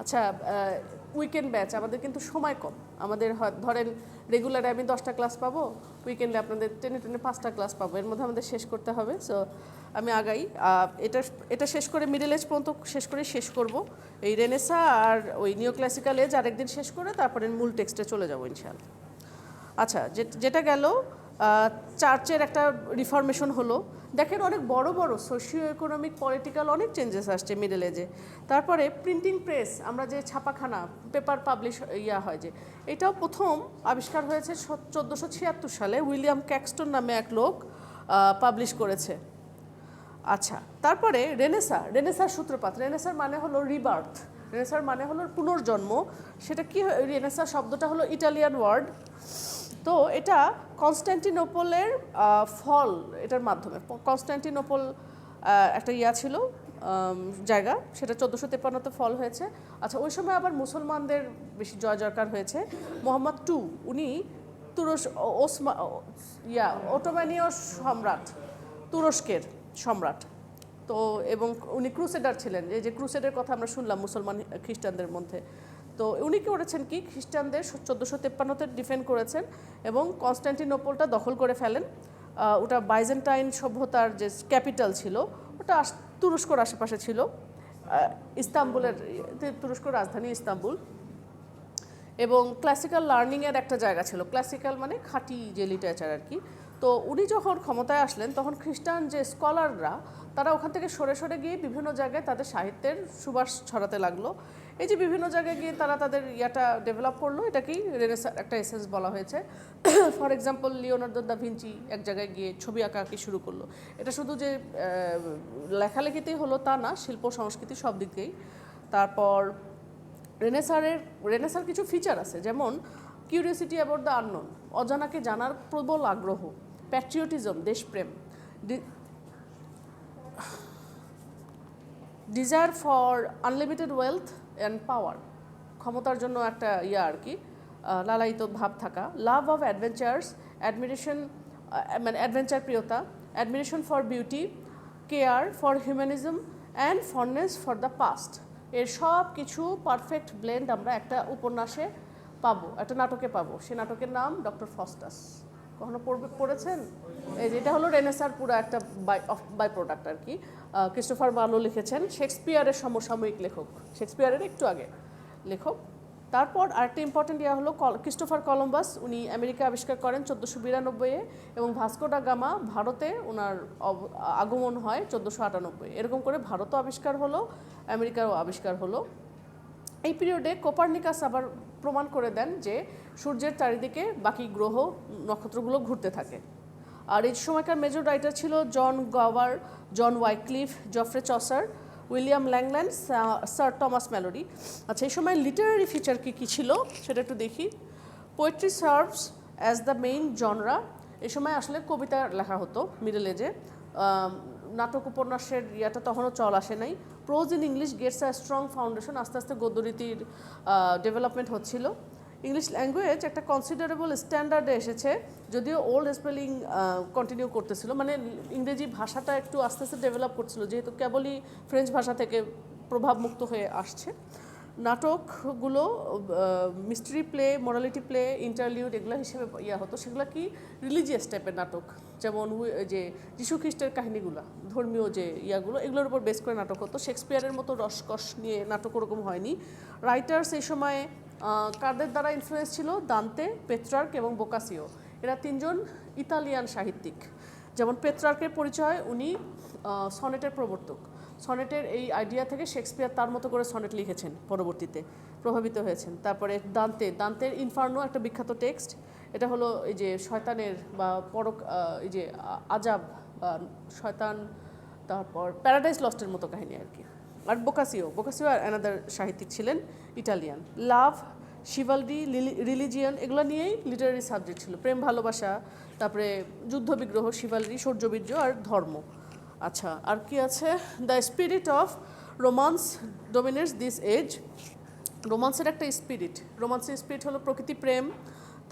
আচ্ছা, উইকেন্ড ব্যাচ আমাদের কিন্তু সময় কম। আমাদের ধরেন রেগুলারে আমি 10টা ক্লাস পাবো, উইকেন্ডে আপনাদের টেনে 5টা ক্লাস পাবো, এর মধ্যে আমাদের শেষ করতে হবে। সো আমি আগাই, এটা শেষ করে মিডল এজ পর্যন্ত শেষ করব। এই রেনেসা আর ওই নিও ক্লাসিক্যাল এজ আরেকদিন শেষ করে তারপরে মূল টেক্সটে চলে যাবো ইনশাআল্লাহ। আচ্ছা, যেটা গেল চার্চের একটা রিফরমেশন হলো। দেখেন অনেক বড় সোশিও ইকোনমিক পলিটিক্যাল অনেক চেঞ্জেস আসছে মিডল এজে। তারপরে প্রিন্টিং প্রেস, আমরা যে ছাপাখানা পেপার পাবলিশ হয়, যে এটাও প্রথম আবিষ্কার হয়েছে 1476 সালে। উইলিয়াম ক্যাক্সটন নামে এক লোক পাবলিশ করেছে। আচ্ছা, তারপরে রেনেসার সূত্রপাত। রেনেসার মানে হলো রিবার্থ, রেনেসার মানে হলো পুনর্জন্ম। সেটা কি? রেনেসা শব্দটা হলো ইটালিয়ান ওয়ার্ড। তো এটা কনস্ট্যান্টিনোপলের ফল, এটার মাধ্যমে। কনস্ট্যান্টিনোপল একটা ছিল জায়গা, সেটা 1453-তে ফল হয়েছে। আচ্ছা, ওই সময় আবার মুসলমানদের বেশি জয়জয়কার হয়েছে। মোহাম্মদ II, উনি ওটোমানীয় সম্রাট, তুরস্কের সম্রাট। তো এবং উনি ক্রুসেডার ছিলেন, যে ক্রুসেডের কথা আমরা শুনলাম মুসলমান খ্রিস্টানদের মধ্যে। তো উনি কি করেছেন কি? খ্রিস্টানদের 1453-তে ডিফেন্ড করেছেন এবং কনস্ট্যান্টিনোপলটা দখল করে ফেলেন। ওটা বাইজেন্টাইন সভ্যতার যে ক্যাপিটাল ছিল, ওটা তুরস্কর আশেপাশে ছিল। ইস্তাম্বুলের, তুরস্ক রাজধানী ইস্তাম্বুল, এবং ক্লাসিক্যাল লার্নিংয়ের একটা জায়গা ছিল। ক্লাসিক্যাল মানে খাঁটি যে লিটারেচার আর কি। তো উনি যখন ক্ষমতায় আসলেন তখন খ্রিস্টান যে স্কলাররা তারা ওখান থেকে সরে সরে গিয়ে বিভিন্ন জায়গায় তাদের সাহিত্যের সুবাস ছড়াতে লাগলো। এই যে বিভিন্ন জায়গায় গিয়ে তারা তাদের ইয়াটা ডেভেলপ করলো, এটাকেই রেনেসাঁ একটা এসেন্স বলা হয়েছে। For example Leonardo da Vinci এক জায়গায় গিয়ে ছবি আঁকি শুরু করলো। এটা শুধু যে লেখালেখিতেই হলো তা না, শিল্প সংস্কৃতি সব দিকেই। তারপর রেনেসার কিছু ফিচার আছে, যেমন কিউরিওসিটি অ্যাবাউট দ্য আননোন, অজানাকে জানার প্রবল আগ্রহ, প্যাট্রিয়টিজম দেশপ্রেম, desire for unlimited wealth and power, ক্ষমতার জন্য একটা আর কি লালায়িত ভাব থাকা, লাভ অফ অ্যাডভেঞ্চার্স, অ্যাডমিরেশন মানে adventure Priyota, admiration for beauty, care for humanism and fondness for the past. এর সব কিছু পারফেক্ট ব্লেন্ড আমরা একটা উপন্যাসে পাবো, একটা নাটকে পাবো। সে নাটকের নাম ডক্টর ফস্টাস। কখনো পড়েছেন? এই যে এটা হলো রেনেসার পুরো একটা বাই প্রোডাক্ট আর কি। ক্রিস্টোফার মার্লো লিখেছেন, শেক্সপিয়ারের সমসাময়িক লেখক, শেক্সপিয়ারের একটু আগে লেখক। তারপর আরেকটা ইম্পর্টেন্ট হলো ক্রিস্টোফার কলম্বাস, উনি আমেরিকা আবিষ্কার করেন 1492-এ, এবং ভাস্কো ডা গামা ভারতে ওনার আগমন হয় 1498। এরকম করে ভারতও আবিষ্কার হলো, আমেরিকারও আবিষ্কার হলো। এই পিরিয়ডে কোপার্নিকাস আবার প্রমাণ করে দেন যে সূর্যের চারিদিকে বাকি গ্রহ নক্ষত্রগুলো ঘুরতে থাকে। আর এই সময়কার মেজর রাইটার ছিল John Gower, John Wycliffe, Geoffrey Chaucer, William Langland, sir Thomas Malory. আচ্ছা, এই সময় লিটারারি ফিচার কী ছিল সেটা একটু দেখি। Poetry serves as the main genre. এই সময় আসলে কবিতা লেখা হতো মিডল এজে, নাটক উপন্যাসের ইয়াটা তখনও চল আসে নাই। Prose in English gets a strong foundation, আস্তে আস্তে গদ্যরীতির ডেভেলপমেন্ট হচ্ছিল। ইংলিশ ল্যাঙ্গুয়েজ একটা কনসিডারেবল স্ট্যান্ডার্ডে এসেছে, যদিও ওল্ড স্পেলিং কন্টিনিউ করতেছিল, মানে ইংরেজি ভাষাটা একটু আস্তে আস্তে ডেভেলপ করছিল, যেহেতু কেবলই ফ্রেঞ্চ ভাষা থেকে প্রভাবমুক্ত হয়ে আসছে। নাটকগুলো mystery play, morality play, interlude এগুলো হিসেবে হতো। সেগুলো কি রিলিজিয়াস টাইপের নাটক, যেমন যে যীশু খ্রিস্টের কাহিনীগুলো, ধর্মীয় যে ইয়াগুলো, এগুলোর উপর বেস করে নাটক হতো। শেক্সপিয়ারের মতো রসকস নিয়ে নাটক ওরকম হয়নি। রাইটার্স এই সময়ে কাদের দ্বারা ইনফ্লুয়েন্স ছিল? দান্তে, পেত্রার্ক এবং বোকাসিও। এরা তিনজন ইতালিয়ান সাহিত্যিক। যেমন পেত্রার্কের পরিচয়, উনি সনেটের প্রবর্তক। সনেটের এই আইডিয়া থেকে শেক্সপিয়ার তার মতো করে সনেট লিখেছেন, পরবর্তীতে প্রভাবিত হয়েছেন। তারপরে দান্তের ইনফার্নো একটা বিখ্যাত টেক্সট, এটা হলো এই যে শয়তানের বা এই যে আজাব বা শয়তান, তারপর প্যারাডাইস লস্টের মতো কাহিনী আর কি। আর বোকাসিও অ্যানাদার সাহিত্যিক ছিলেন ইটালিয়ান। লাভ, শিভালরি, রিলিজিয়ন এগুলো নিয়েই লিটারারি সাবজেক্ট ছিল, প্রেম ভালোবাসা, তারপরে যুদ্ধবিগ্রহ, শিভালরি, শৌর্যবীর্য আর ধর্ম। আচ্ছা, আর কি আছে? The spirit of romance dominates this age. রোমান্সের একটা স্পিরিট, রোমান্সের স্পিরিট হলো প্রকৃতি প্রেম,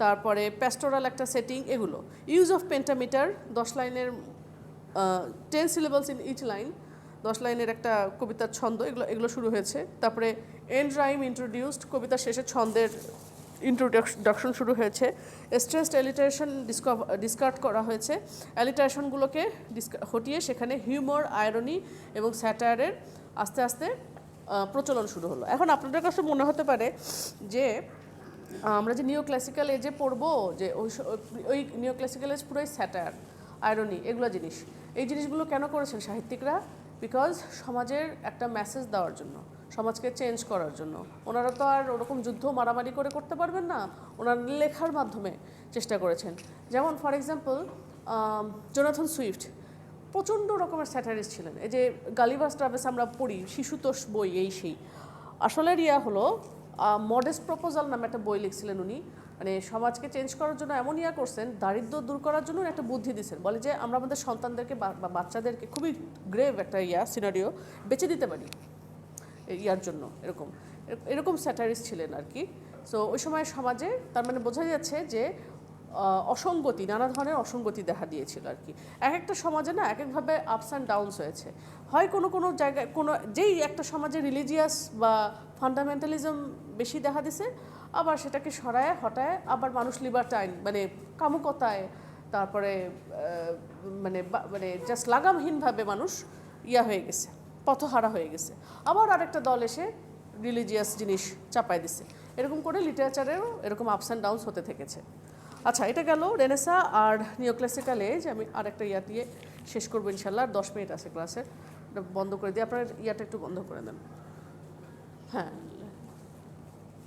তারপরে প্যাস্টোরাল একটা সেটিং, এগুলো। ইউজ অফ পেন্টামিটার, 10 লাইনের 10 syllables ইন ইচ লাইন, 10 লাইনের একটা কবিতার ছন্দ, এগুলো শুরু হয়েছে। তারপরে এন্ড রাইম ইন্ট্রোডিউসড, কবিতার শেষে ছন্দের ইন্ট্রোডাকশন শুরু হয়েছে। স্ট্রেসড অ্যালিটারেশন ডিসকার্ড করা হয়েছে, অ্যালিটারেশনগুলোকে হটিয়ে সেখানে হিউমার, আয়রনি এবং স্যাটায়ারের আস্তে আস্তে প্রচলন শুরু হলো। এখন আপনাদের কাছে মনে হতে পারে যে আমরা যে নিও ক্লাসিক্যাল এজে পড়বো, যে ওই নিও ক্লাসিক্যাল এজ পুরোই স্যাটায়ার, আয়রনি, এগুলো জিনিস। এই জিনিসগুলো কেন করেছেন সাহিত্যিকরা? বিকজ সমাজের একটা মেসেজ দেওয়ার জন্য, সমাজকে চেঞ্জ করার জন্য। ওনারা তো আর ওরকম যুদ্ধ মারামারি করে করতে পারবেন না, ওনারা লেখার মাধ্যমে চেষ্টা করেছেন। যেমন ফর এক্সাম্পল জোনাথন সুইফট প্রচণ্ড রকমের স্যাটারিস্ট ছিলেন। এই যে গালিভার ট্রাভেস আমরা পড়ি, শিশুতোষ বই, এই সেই। আসলে হলো মডেস্ট প্রপোজাল নামে একটা বই লিখছিলেন উনি, মানে সমাজকে চেঞ্জ করার জন্য এমন করছেন, দারিদ্র্য দূর করার জন্য একটা বুদ্ধি দিচ্ছেন। বলে যে আমরা আমাদের সন্তানদেরকে বা বাচ্চাদেরকে, খুবই গ্রেভ একটা সিনারিও, বেঁচে দিতে পারি ইয়ার জন্য, এরকম স্যাটারিস্ট ছিলেন আর কি। সো ওই সময় সমাজে তার মানে বোঝা যাচ্ছে যে অসঙ্গতি, নানা ধরনের অসঙ্গতি দেখা দিয়েছিল আর কি। এক একটা সমাজে না এক একভাবে আপস অ্যান্ড ডাউনস হয়েছে। হয় কোনো জায়গায় যেই একটা সমাজে রিলিজিয়াস বা ফান্ডামেন্টালিজম বেশি দেখা দিছে, আবার সেটাকে হটায় আবার মানুষ লিবার্টাইন, মানে কামুকতায়, তারপরে মানে জাস্ট লাগামহীনভাবে মানুষ হয়ে গেছে। পথহারা হয়ে গেছে। আবার আরেকটা দল এসে রিলিজিয়াস জিনিস চাপাই দিছে। এরকম করে লিটারেচারেও এরকম আপস অ্যান্ড ডাউনস হতে থেকেছে। আচ্ছা, এটা গেল রেনেসা আর নিওক্লাসিক্যাল এজ। আমি আরেকটা ইয়া দিয়ে শেষ করবো ইনশাল্লাহ, আর 10 মিনিট আছে ক্লাসে, বন্ধ করে দিই। আপনার ইয়াটা একটু বন্ধ করে দেন। হ্যাঁ,